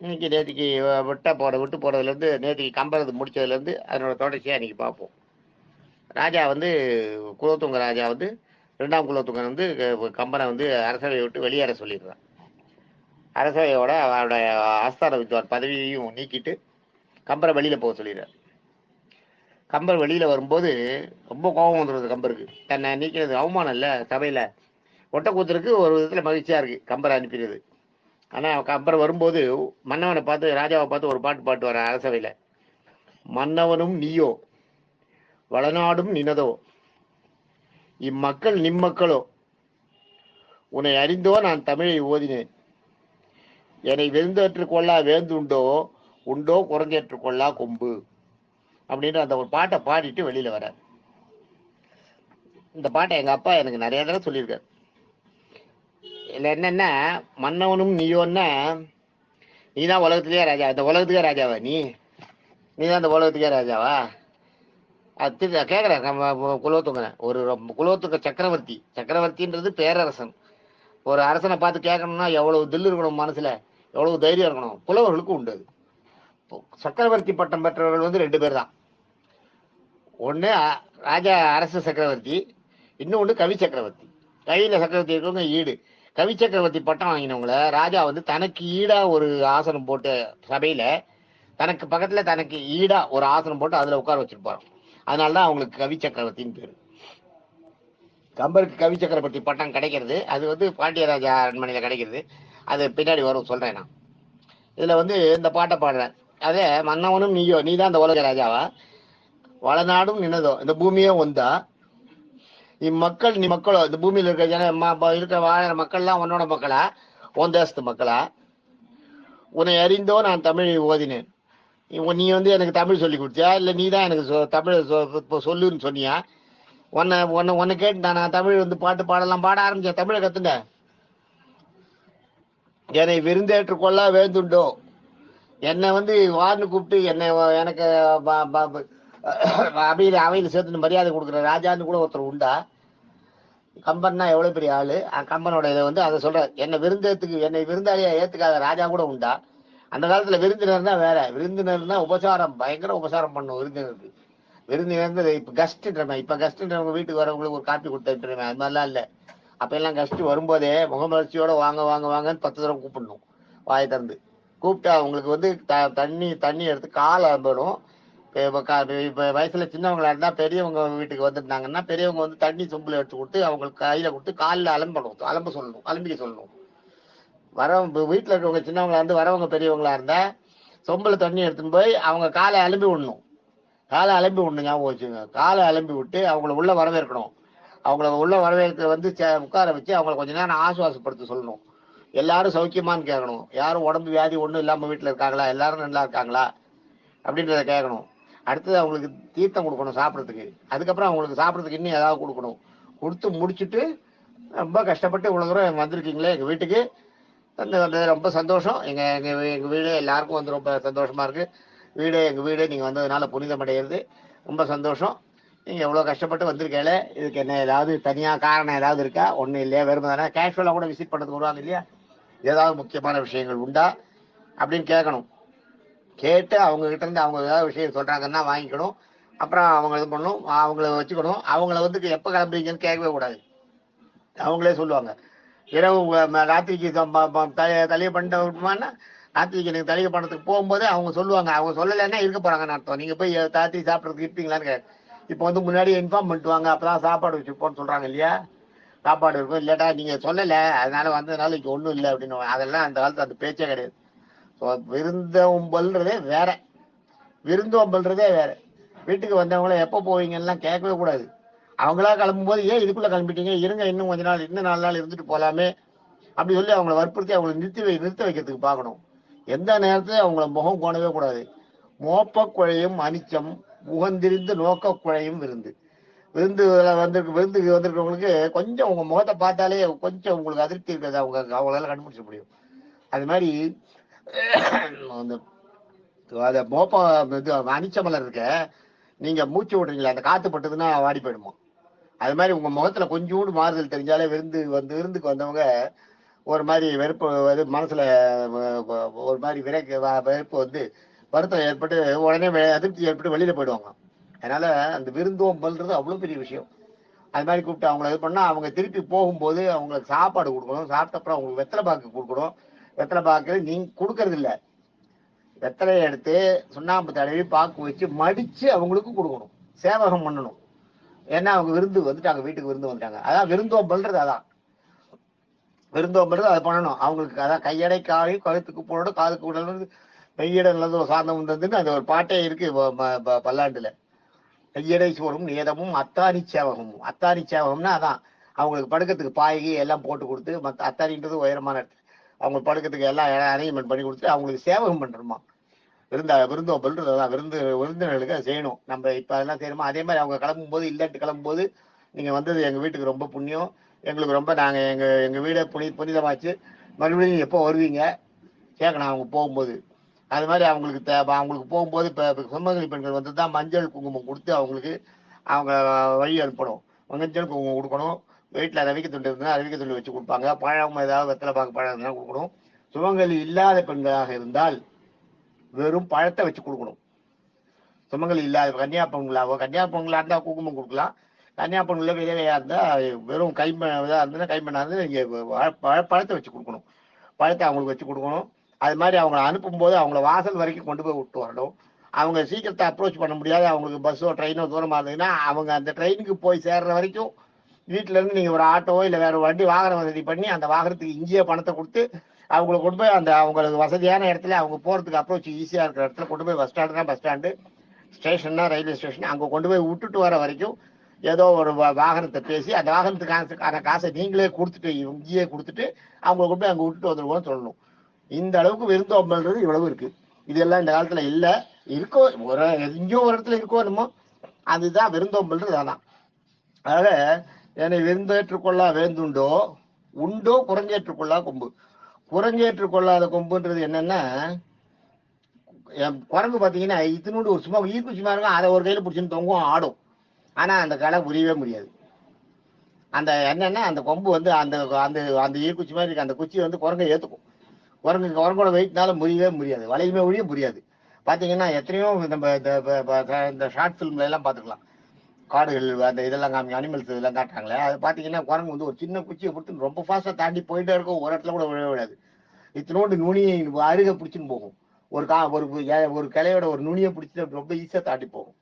இன்னைக்கு நேற்றுக்கு விட்டு போனதுலேருந்து நேற்றுக்கு கம்பரது முடிச்சதுலேருந்து அதனோட தொடர்ச்சியாக இன்னைக்கு பார்ப்போம். ராஜா வந்து குலோத்துங்க ராஜா வந்து 2ஆம் குலோத்துங்கன் வந்து கம்பனை வந்து அரசவையை விட்டு வெளியேற சொல்லிடுறான். அரசவையோட அவருடைய ஆஸ்தான வித்வான் பதவியையும் நீக்கிட்டு கம்பரை வெளியில போக சொல்லிடுறார். கம்பர் வெளியில வரும்போது ரொம்ப கோபம் வந்துடுது கம்பருக்கு. தன்னை நீக்கிறது அவமானம் இல்லை சபையில. ஒட்டக்கூத்தருக்கு ஒரு விதத்துல மகிழ்ச்சியா இருக்கு கம்பரை அனுப்பிடுது. ஆனா கம்பர் வரும்போது மன்னவனை பார்த்து ராஜாவை பார்த்து ஒரு பாட்டு பாட்டு வர அரசவையில. மன்னவனும் நீயோ வளநாடும் நினதோ இம்மக்கள் நிம்மக்களோ உன்னை அறிந்தோ நான் தமிழை ஓதினேன். என்னை வெறுந்தேற்று கொள்ளா வேந்துண்டோ உண்டோ குறைஞ்சேற்று கொள்ளா கொம்பு அப்படின்னு அந்த ஒரு பாட்டை பாடிட்டு வெளியில வர. இந்த பாட்டை எங்க அப்பா எனக்கு நிறைய தடவை சொல்லியிருக்காரு. இதுல என்னன்னா மன்னவனும் நீயோன்னா நீதான் உலகத்துக்கே ராஜா. இந்த உலகத்துக்கே ராஜாவா நீதான் இந்த உலகத்துக்கே ராஜாவா? அது கேட்குறேன் குலோத்துங்க. ஒரு குலோத்துங்க சக்கரவர்த்தின்றது பேரரசன். ஒரு அரசனை பார்த்து கேட்கணும்னா எவ்வளவு தில்லு இருக்கணும், மனசுல எவ்வளவு தைரியம் இருக்கணும். புலவர்களுக்கு உண்டு. சக்கரவர்த்தி பட்டம் பெற்றவர்கள் வந்து 2 பேர் தான். ஒன்று ராஜா அரச சக்கரவர்த்தி, இன்னொன்று கவி சக்கரவர்த்தி. கையில் சக்கரவர்த்தி இருக்கவங்க ஈடு. கவி சக்கரவர்த்தி பட்டம் வாங்கினவங்கள ராஜா வந்து தனக்கு ஈடா ஒரு ஆசனம் போட்டு சபையில தனக்கு பக்கத்துல தனக்கு ஈடா ஒரு ஆசனம் போட்டு அதுல உட்கார வச்சிருப்பாரு. அதனாலதான் அவங்களுக்கு கவி சக்கரவர்த்தின்னு பேரு. கம்பருக்கு கவி சக்கரவர்த்தி பட்டம் கிடைக்கிறது அது வந்து பாண்டியராஜா அரண்மனையில கிடைக்கிறது. அது பின்னாடி வரும் சொல்றேன் நான். இதுல வந்து இந்த பாட்டை பாடுறேன். அதே மன்னவனும் நீயோ நீதான் இந்த உலக ராஜாவா? வளநாடும் நினதோ இந்த பூமியே ஒந்தா இம்மக்கள் நீ மக்களோ இந்த பூமியில இருக்க இருக்க வாழற மக்கள்லாம் உன்னோட மக்களா உன் தேசத்து மக்களா? உன்னை அறிந்தோ நான் தமிழை ஓதினேன். நீ வந்து எனக்கு தமிழ் சொல்லி கொடுத்தியா இல்ல நீ தான் எனக்கு தமிழ் சொல்லுன்னு சொன்னியா? உன்னை கேட்டு நான் தமிழ் வந்து பாட்டு பாடலாம் பாட ஆரம்பிச்சேன். தமிழை கத்துங்க. என்னை விருந்தேற்று கொள்ள வேந்துண்டோ என்னை வந்து வார்னு கூப்பிட்டு என்னை எனக்கு அவையில் சேர்த்து மரியாதை கொடுக்குற ராஜான்னு கூட ஒருத்தர் உண்டா? கம்பன்னா எவ்வளவு பெரிய ஆளு. கம்பனோட இதை வந்து அதை சொல்ற. என்னை விருந்தாளியா ஏத்துக்காத ராஜா கூட உண்டா? அந்த காலத்துல விருந்தினர் தான் வேற. விருந்தினர் தான் உபசாரம், பயங்கர உபசாரம் பண்ணும் விருந்தினருக்கு. விருந்தினர் இப்ப கஸ்ட்ன்றமே. இப்ப கஸ்ட்ன்றவங்க வீட்டுக்கு வரவங்களுக்கு ஒரு காப்பி கொடுத்துருமே, அது மாதிரிலாம் இல்ல. அப்ப எல்லாம் கஸ்ட் வரும்போதே முகமலர்ச்சியோட வாங்க வாங்க வாங்கன்னு 10 தடவை கூப்பிடணும். வாயை திறந்து கூப்பிட்டு அவங்களுக்கு வந்து தண்ணி எடுத்து காலை அம்படும். இப்ப வயசுல சின்னவங்களா இருந்தா பெரியவங்க வீட்டுக்கு வந்துருந்தாங்கன்னா பெரியவங்க வந்து தண்ணி சொம்புல எடுத்து கொடுத்து அவங்களுக்கு கையில கொடுத்து காலில் அலம்பிக்க சொல்லணும். வீட்டுல இருக்கவங்க சின்னவங்களா இருந்து வரவங்க பெரியவங்களா இருந்தா சொம்புல தண்ணி எடுத்துன்னு போய் அவங்க காலை அலம்பி விடணும். ஞாபகம் வச்சுங்க. காலை அலம்பி விட்டு அவங்கள உள்ள வரவேற்கணும். அவங்கள உள்ள வரவேற்க வந்து உட்கார வச்சு அவங்களை கொஞ்ச நேரம் ஆசுவாசப்படுத்த சொல்லணும். எல்லாரும் சௌக்கியமானு கேட்கணும். யாரும் உடம்பு வியாதி ஒண்ணும் இல்லாம வீட்டுல இருக்காங்களா, எல்லாரும் நல்லா இருக்காங்களா அப்படின்றத கேட்கணும். அடுத்தது அவங்களுக்கு தீர்த்தம் கொடுக்கணும் சாப்பிட்றதுக்கு. அதுக்கப்புறம் அவங்களுக்கு சாப்பிட்றதுக்கு இன்னும் ஏதாவது கொடுக்கணும். கொடுத்து முடிச்சுட்டு ரொம்ப கஷ்டப்பட்டு இவ்வளவு தூரம் வந்திருக்கீங்களே எங்க வீட்டுக்கு, ரொம்ப சந்தோஷம். எங்க வீடு எல்லாருக்கும் வந்து ரொம்ப சந்தோஷமா இருக்கு. எங்க வீடு நீங்க வந்ததுனால புனிதம் அடைகிறது. ரொம்ப சந்தோஷம். நீங்க எவ்வளவு கஷ்டப்பட்டு வந்திருக்கேல, இதுக்கு என்ன ஏதாவது தனியா காரணம் ஏதாவது இருக்கா? ஒண்ணு இல்லையா? வெறும் தானே கேஷுவலா கூட விசிட் பண்ணதுக்கு வருவாங்க இல்லையா? ஏதாவது முக்கியமான விஷயங்கள் உண்டா அப்படின்னு கேட்கணும். கேட்டு அவங்க கிட்ட இருந்து அவங்க ஏதாவது விஷயம் சொல்றாங்கன்னா வாங்கிக்கணும். அப்புறம் அவங்க இது பண்ணணும், அவங்கள வச்சுக்கணும். அவங்கள வந்து எப்ப கிளம்புறீங்கன்னு கேட்கவே கூடாது. அவங்களே சொல்லுவாங்க. இரவு ராத்திரிக்கு தலையை பண்ணிட்டோம்னா ராத்திரிக்கு எனக்கு தலையை பண்ணத்துக்கு போகும்போது அவங்க சொல்லுவாங்க. அவங்க சொல்லலைன்னா இருக்க போறாங்கன்னு அர்த்தம். நீங்க போய் ராத்திரி சாப்பிட்றதுக்கு இருப்பீங்களான்னு இப்ப வந்து முன்னாடியே இன்ஃபார்ம் பண்ணிட்டுவாங்க, அப்பதான் சாப்பாடு வச்சுப்போன்னு சொல்றாங்க இல்லையா? சாப்பாடு இருக்கும். இல்லட்டா நீங்க சொல்லல அதனால வந்ததுனால இங்க ஒண்ணும் இல்லை அப்படின்னு. அதெல்லாம் அந்த காலத்துல அந்த பேச்சே கிடையாது. விருந்தோம்பல்ன்றதே வேற. வீட்டுக்கு வந்தவங்கள எப்ப போவீங்கலாம் கேட்கவே கூடாது. அவங்களா கிளம்பும் போது ஏன் இதுக்குள்ள கிளம்பிட்டீங்க, இருங்க இன்னும் கொஞ்ச நாள், இன்னும் 4 நாள் இருந்துட்டு போலாமே அப்படி சொல்லி அவங்களை வற்புறுத்தி அவங்களை நிறுத்த வைக்கிறதுக்கு பார்க்கணும். எந்த நேரத்துல அவங்கள முகம் கோணவே கூடாது. மோப்ப குழையும் அனிச்சம் முகந்திரிந்து நோக்க குழையும் விருந்துக்கு வந்திருக்கிறவங்களுக்கு கொஞ்சம் உங்க முகத்தை பார்த்தாலே கொஞ்சம் உங்களுக்கு அதிருப்தி இருக்கிறது அவங்களால கண்டுபிடிச்ச முடியும். அது மாதிரி மோப்ப அனிச்ச மலர் இருக்க, நீங்க மூச்சு விடுறீங்களா, அந்த காத்து பட்டதுன்னா வாடி போயிடுமா. அது மாதிரி உங்க முகத்துல கொஞ்சோண்டு மாறுதல் தெரிஞ்சாலே விருந்துக்கு வந்தவங்க ஒரு மாதிரி வெறுப்பு மனசுல ஒரு மாதிரி வெறுப்பு வந்து வருத்தம் ஏற்பட்டு உடனே அதிருப்தி ஏற்பட்டு வெளியில போயிடுவாங்க. அதனால அந்த விருந்தோம்பல்ன்றது அவ்வளவு பெரிய விஷயம். அது மாதிரி கூப்பிட்டு அவங்கள இது பண்ணா அவங்க திருப்பி போகும்போது அவங்களுக்கு சாப்பாடு கொடுக்கணும். சாப்பிட்ட அப்புறம் அவங்களுக்கு வெத்தலை பாக்கு கொடுக்கணும். வெத்தலை பாக்கு நீங்க கொடுக்கறது இல்ல, வெத்தலையை எடுத்து சுண்ணாம்பு தடவி பாக்கு வச்சு மடிச்சு அவங்களுக்கு கொடுக்கணும், சேவகம் பண்ணணும். ஏன்னா அவங்க விருந்து வந்துட்டாங்க, வீட்டுக்கு விருந்து வந்துட்டாங்க. அதான் விருந்தோம்பல்ன்றது. அதான் விருந்தோம்பல்றது அதை பண்ணணும் அவங்களுக்கு. அதான் கையடை காலை கழுத்துக்கு போட காதுக்கு உடல் மெய்யிட நல்லது சார்ந்தம் வந்ததுன்னு அது ஒரு பாட்டே இருக்கு பல்லாண்டுல. கையடை சோறும் நேதமும் அத்தாரி சேவகமும். அத்தாரி சேவகம்னா அதான் அவங்களுக்கு படுக்கிறதுக்கு பாய்கி எல்லாம் போட்டு கொடுத்து, மற்ற அத்தாரின்றது உயரமான இடத்துல அவங்களுக்கு படுக்கிறதுக்கு எல்லாம் அரேஞ்ச்மெண்ட் பண்ணி கொடுத்து அவங்களுக்கு சேவகம் பண்றோமா. விருந்தோம்பல்ன்றது அதான். விருந்தினர்களுக்கு அதை செய்யணும். நம்ம இப்ப அதெல்லாம் செய்யணுமா. அதே மாதிரி அவங்க கிளம்பும் போது இல்லட்டு கிளம்பும் போது நீங்க வந்தது எங்க வீட்டுக்கு ரொம்ப புண்ணியம், எங்களுக்கு ரொம்ப நாங்க எங்க வீடை புனிதமாச்சு, மறுபடியும் எப்போ வருவீங்க கேட்கணும் அவங்க போகும்போது. அது மாதிரி அவங்களுக்கு அவங்களுக்கு போகும்போது இப்ப சுமங்கலி பெண்கள் வந்து தான் மஞ்சள் குங்குமம் கொடுத்து அவங்களுக்கு அவங்க வழி அனுப்பணும். மஞ்சள் குங்குமம் கொடுக்கணும். வீட்டில் ரவிக்க துண்டு இருந்தால் ரவிக்க துண்டு வச்சு கொடுப்பாங்க. பழம் ஏதாவது வெத்தலை பாக்கு பழம் இருந்தால் கொடுக்கணும். சுமங்கலி இல்லாத பெண்களாக இருந்தால் வெறும் பழத்தை வச்சு கொடுக்கணும். சுமங்கலி இல்லாத கன்னியாப்பங்களாவோ, கன்னியாப்பங்களா இருந்தா குங்குமம் கொடுக்கலாம். கன்னியாப்பங்கள விதவையா இருந்தா வெறும் கைம்பெண்ணா இருந்தா கைம்பெண்ணா இருந்தா இங்க பழத்தை வச்சு கொடுக்கணும். பழத்தை அவங்களுக்கு வச்சு கொடுக்கணும். அது மாதிரி அவங்களை அனுப்பும் போது அவங்கள வாசல் வரைக்கும் கொண்டு போய் விட்டு வரணும். அவங்க சீக்கிரத்தை அப்ரோச் பண்ண முடியாது, அவங்களுக்கு பஸ்ஸோ ட்ரெயினோ தூரமா இருந்ததுன்னா அவங்க அந்த ட்ரெயினுக்கு போய் சேர்ற வரைக்கும் வீட்டுல இருந்து நீங்க ஒரு ஆட்டோவோ இல்லை வேற வண்டி வாகன வசதி பண்ணி அந்த வாகனத்துக்கு இங்கேயே பணத்தை கொடுத்து அவங்களை கொண்டு போய் அந்த அவங்களுக்கு வசதியான இடத்துல அவங்க போறதுக்கு அப்ரோச் ஈஸியா இருக்கிற இடத்துல கொண்டு போய் பஸ் ஸ்டாண்டுனா பஸ் ஸ்டாண்டு, ஸ்டேஷன்னா ரயில்வே ஸ்டேஷன், அங்க கொண்டு போய் விட்டுட்டு வர வரைக்கும் ஏதோ ஒரு வாகனத்தை பேசி அந்த வாகனத்துக்கான காசை நீங்களே கொடுத்துட்டு இங்கேயே கொடுத்துட்டு அவங்களை கொண்டு போய் அங்க விட்டுட்டு வந்துருவோம்னு சொல்லணும். இந்த அளவுக்கு விருந்தோம்பல்ன்றது இவ்வளவு இருக்கு. இதெல்லாம் இந்த காலத்துல இல்ல. இருக்கோ ஒரு எங்கேயோ ஒரு இடத்துல இருக்கோ என்னமோ, அதுதான் விருந்தோம்பல்ன்றது. அதான். அதனால என்னை விருந்தேற்றுக்கொள்ளா வேந்துண்டோ உண்டோ குரங்கேற்றுக்கொள்ளா கொம்பு. குரங்கேற்றுக்கொள்ளாத கொம்புன்றது என்னன்னா, குரங்கு பாத்தீங்கன்னா இத்தினோடு ஒரு சும்மா ஈர்க்குச்சி மாதிரி இருக்கும், அதை ஒரு கையில பிடிச்சின்னு தொங்கும் ஆடும். ஆனா அந்த களை புரியவே முடியாது. அந்த என்னன்னா அந்த கொம்பு வந்து அந்த அந்த அந்த ஈர்க்குச்சி மாதிரி இருக்கு, அந்த குச்சி வந்து குரங்கை ஏத்துக்கும். குரங்கோட வெயிட்னால முறியவே முடியாது, வளையுமே ஒழிய முடியாது. பாத்தீங்கன்னா எத்தனையோ நம்ம இந்த ஷார்ட் பிலிம்ல எல்லாம் பாத்துக்கலாம். காடுகள் அந்த இதெல்லாம் அனிமல்ஸ் இதெல்லாம் காட்டுறாங்களே, அது பாத்தீங்கன்னா குரங்கு வந்து ஒரு சின்ன குச்சியை பிடிச்சி ரொம்ப ஃபாஸ்டா தாண்டி போயிட்டே இருக்கும், ஒரு இடத்துல கூட விழ விடாது. இத்தனோண்டு நுனியை அருக பிடிச்சின்னு போகும். ஒரு கிளையோட ஒரு நுனியை பிடிச்சிட்டு ரொம்ப ஈஸியா தாண்டி போகும்.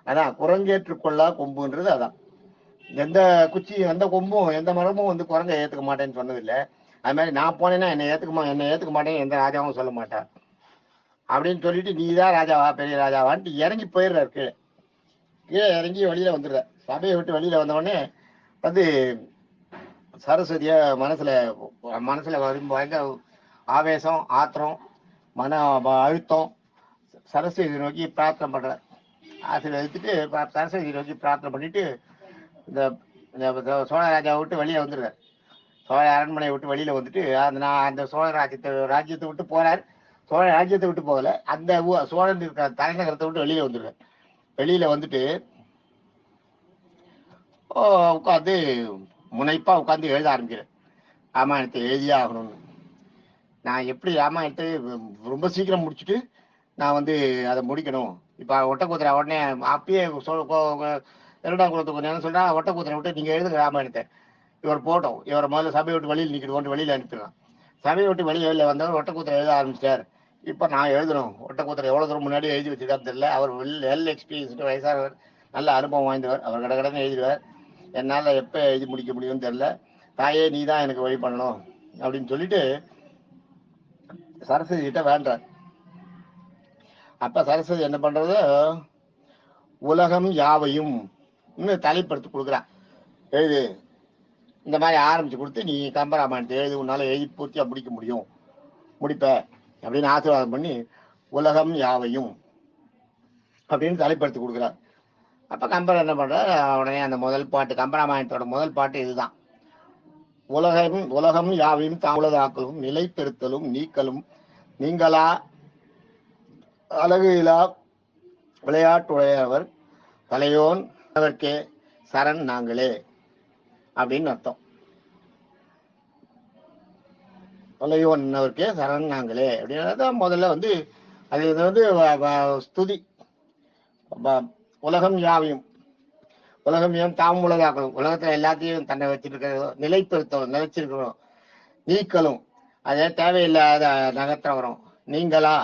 அதான் குரங்கேற்றுக்கொள்ளா கொம்புன்றது. அதான் எந்த குச்சி எந்த கொம்பும் எந்த மரமும் வந்து குரங்கை ஏத்துக்க மாட்டேன்னு சொன்னதில்லை. அது மாதிரி நான் போனேன்னா என்னை ஏத்துக்க மாட்டேன்னு எந்த ராஜாவும் சொல்ல மாட்டேன் அப்படின்னு சொல்லிட்டு நீதான் ராஜாவா பெரிய ராஜாவான்ட்டு இறங்கி போயிடுறாரு. கீழே கீழே இறங்கி வெளியில வந்துடுற, சபையை விட்டு வெளியில வந்த உடனே வந்து சரஸ்வதிய மனசுல மனசுல பயங்கர ஆவேசம், ஆத்திரம், மன அழுத்தம், சரஸ்வதி நோக்கி பிரார்த்தனை பண்ற. ஆசீர்வதிச்சுட்டு சரஸ்வதி நோக்கி பிரார்த்தனை பண்ணிட்டு இந்த சோழ ராஜாவை விட்டு வெளியே வந்துடுறார். சோழ அரண்மனையை விட்டு வெளியில வந்துட்டு அந்த சோழ ராஜ்யத்தை விட்டு போறார். சோழ ராஜ்யத்தை விட்டு போகல, அந்த சோழன் இருக்கிற தலைநகரத்தை விட்டு வெளியில வந்துடுறார். வெளியில வந்துட்டு உட்காந்து முனைப்பா உட்காந்து எழுத ஆரம்பிக்கிறேன். ராமாயணத்தை எழுதியே ஆகணும்னு. நான் எப்படி ராமாயணத்தை ரொம்ப சீக்கிரம் முடிச்சுட்டு நான் வந்து அதை முடிக்கணும். இப்ப ஒட்டக்கூத்திர உடனே அப்பயே இரண்டாம் குலத்துக்கு என்ன சொல்றா, ஒட்டக்கூத்திர விட்டு நீங்க எழுதுங்க ராமாயணத்தை, இவர் போட்டோம், இவரை முதல்ல சபையை விட்டு வெளியில் நிற்கிட்டு வெளியில அனுப்பிடலாம். சபையை விட்டு வெளியில வந்தவர் ஒட்டக்கூத்திர எழுத ஆரம்பிச்சிட்டார். இப்ப நான் எழுதணும். ஒட்டக்கூத்திர எவ்வளவு தூரம் முன்னாடி எழுதி வச்சிருக்கான்னு தெரியல. அவர் வெல் எக்ஸ்பீரியன்ஸ்டு வயசானவர், நல்ல அனுபவம் வாய்ந்தவர். அவர் கடகடன்னு எழுதிடுவார். என்னால எப்ப எழுதி முடிக்க முடியும்னு தெரியல. தாயே நீ தான் எனக்கு வழி பண்ணணும் அப்படின்னு சொல்லிட்டு சரஸ்வதி கிட்ட வேண்டார். அப்ப சரஸ்வதி என்ன பண்றது, உலகம் யாவையும் தலைப்படுத்தி கொடுக்குறான். எழுது, இந்த மாதிரி ஆரம்பிச்சு கொடுத்து நீ கம்பராமாயணத்தை எழுது, உன்னால எழுதி பூர்த்தியா முடிக்க முடியும், முடிப்ப அப்படின்னு ஆசீர்வாதம் பண்ணி உலகம் யாவையும் அப்படின்னு தலைப்படுத்தி கொடுக்குறார். அப்ப கம்பர் என்ன பண்ற, உடனே அந்த முதல் பாட்டு, கம்பராமாயணத்தோட முதல் பாட்டு இதுதான். உலகம் யாவையும் தாமுலதாக்கலும் நிலை பெறுத்தலும் நீக்கலும் நீங்களா அழகு இலா விளையாட்டுடையவர் தலையோன் அதற்கே சரண் நாங்களே அப்படின்னு அர்த்தம். தொலையோன் அவருக்கே சரண் நாங்களே அப்படின்றத முதல்ல வந்து அது இது வந்து ஸ்துதி. உலகம் யாவையும் உலகம் ஏன் தாம் உலகாக்கணும், உலகத்துல எல்லாத்தையும் தன்னை வச்சிருக்கிறதோ நிலைப்படுத்தவும் நிலைச்சிருக்கிறோம், நீக்கலும் அதே தேவையில்லாத நகர்த்தவரும் நீங்களா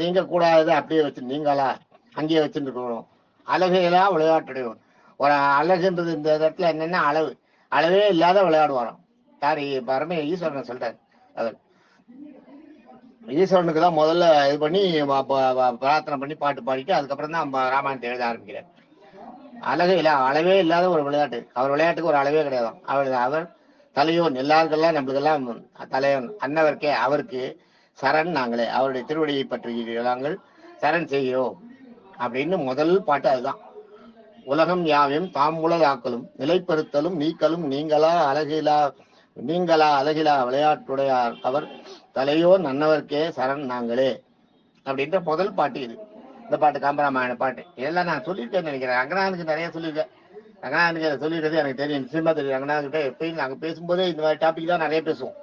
நீங்க கூடாதது அப்படியே வச்சு நீங்களா அங்கேயே வச்சுட்டு இருக்கிறோம். அழகையெல்லாம் விளையாட்டுடையவன். ஒரு அழகுன்றது இந்த இடத்துல என்னன்னா அளவே இல்லாத விளையாடு வரோம். யாரு பரமே ஈஸ்வரனை சொல்றாரு. அவர் ஈஸ்வரனுக்கு தான் முதல்ல இது பண்ணி பிரார்த்தனை பண்ணி பாட்டு பாடிட்டு அதுக்கப்புறம் தான் ராமாயணத்தை எழுத ஆரம்பிக்கிறார். அளவே இல்லாத ஒரு விளையாட்டு. அவர் விளையாட்டுக்கு ஒரு அளவே கிடையாது. அவர் தலையோன் எல்லாருக்கெல்லாம் நம்மளுக்கெல்லாம் தலைவன் அன்னவர்க்கே அவருக்கு சரண் நாங்களே அவருடைய திருவடியை பற்றி நாங்கள் சரண் செய்கிறோம் அப்படின்னு முதல் பாட்டு அதுதான். உலகம் யாவையும் தாம் உலகாக்கலும் நிலைப்படுத்தலும் நீக்கலும் நீங்களா அழகிலா விளையாட்டுடையார் அவர் தலையோன் அன்னவர்க்கே சரண் நாங்களே அப்படின்ற முதல் பாட்டு இது. இந்த பாட்டு கம்பராமாயண பாட்டு இதெல்லாம் நான் சொல்லியிருக்கேன்னு நினைக்கிறேன். ரங்கநாதனுக்கு நிறைய சொல்லியிருக்கேன். ரங்கநாதனுக்கு அதை சொல்லிடுறது எனக்கு தெரியும், நிச்சயமா தெரியும். ரங்கநாதன்கிட்ட எப்பயும் நாங்கள் பேசும்போதே இந்த மாதிரி டாபிக் தான் நிறைய பேசுவோம்.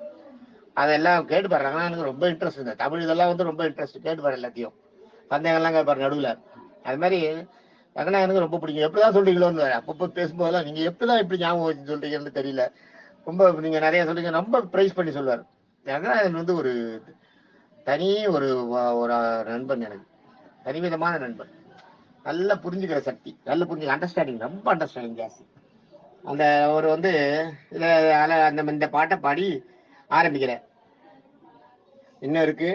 அதெல்லாம் கேட்டுப்பாரு. ரங்கநாதனுக்கு ரொம்ப இன்ட்ரெஸ்ட். இந்த தமிழ் இதெல்லாம் வந்து ரொம்ப இன்ட்ரெஸ்ட். கேட்டுப்பாரு எல்லாத்தையும். சந்தேகம்லாம் கேட்பாரு நடுவில். அது மாதிரி ரங்கநாதனுக்கு ரொம்ப பிடிக்கும். எப்படிதான் சொல்றீங்களோன்னு அப்பப்போ பேசும்போதெல்லாம் நீங்க எப்படிதான் இப்படி ஞாபகம் வச்சு சொல்றீங்கன்னு தெரியல. ரொம்ப நீங்க நிறைய சொல்றீங்க. ரொம்ப பிரைஸ் பண்ணி சொல்லுவார். ரங்கநாதன் வந்து ஒரு தனி ஒரு நண்பன், எனக்கு தனிவிதமான நண்பன். நல்லா புரிஞ்சுக்கிற சக்தி, நல்லா புரிஞ்சுக்க அண்டர்ஸ்டாண்டிங், ரொம்ப அண்டர்ஸ்டாண்டிங் ஜாஸ்தி. அந்த ஒரு வந்து இந்த பாட்டை பாடி ஆரம்பிக்கிறேன். இன்னும் இருக்கு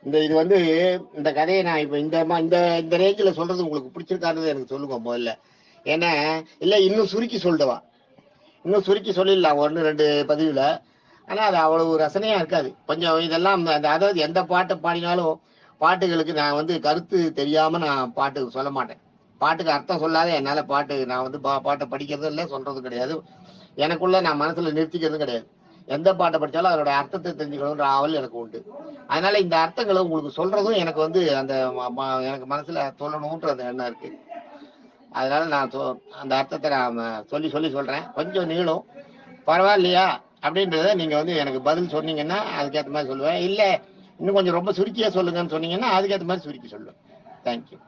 இது வந்து இந்த கதையை நான் இப்ப இந்த ரேஞ்சில் சொல்றது உங்களுக்கு பிடிச்சிருக்காருன்னு எனக்கு சொல்லுங்க முதல்ல. ஏன்னா இல்ல இன்னும் சுருக்கி சொல்லுவா, இன்னும் சுருக்கி சொல்லிடலாம் 1-2 பதிவுல. ஆனா அது அவ்வளவு ரசனையா இருக்காது. கொஞ்சம் இதெல்லாம் அதாவது எந்த பாட்டை பாடினாலும் பாட்டுகளுக்கு நான் வந்து கருத்து தெரியாம நான் பாட்டு சொல்ல மாட்டேன். பாட்டுக்கு அர்த்தம் சொல்லாத என்னால பாட்டு நான் வந்து பாட்டை படிக்கிறதும் இல்லை, சொல்றதும் கிடையாது. எனக்குள்ள நான் மனசுல நிறுத்திக்கிறதும் கிடையாது. எந்த பாட்டை படித்தாலும் அதோட அர்த்தத்தை தெரிஞ்சுக்கணுன்ற ஆவல் எனக்கு உண்டு. அதனால இந்த அர்த்தங்களை உங்களுக்கு சொல்றதும் எனக்கு வந்து அந்த எனக்கு மனசுல சொல்லணும்ன்ற அந்த எண்ணம் இருக்கு. அதனால நான் அந்த அர்த்தத்தை நான் சொல்லி சொல்றேன். கொஞ்சம் நீளும் பரவாயில்லையா அப்படின்றத நீங்க வந்து எனக்கு பதில் சொன்னீங்கன்னா அதுக்கேற்ற மாதிரி சொல்லுவேன். இல்ல இன்னும் கொஞ்சம் ரொம்ப சுருக்கியா சொல்லுங்கன்னு சொன்னீங்கன்னா அதுக்கேற்ற மாதிரி சுருக்கி சொல்லுவேன். தேங்க்யூ.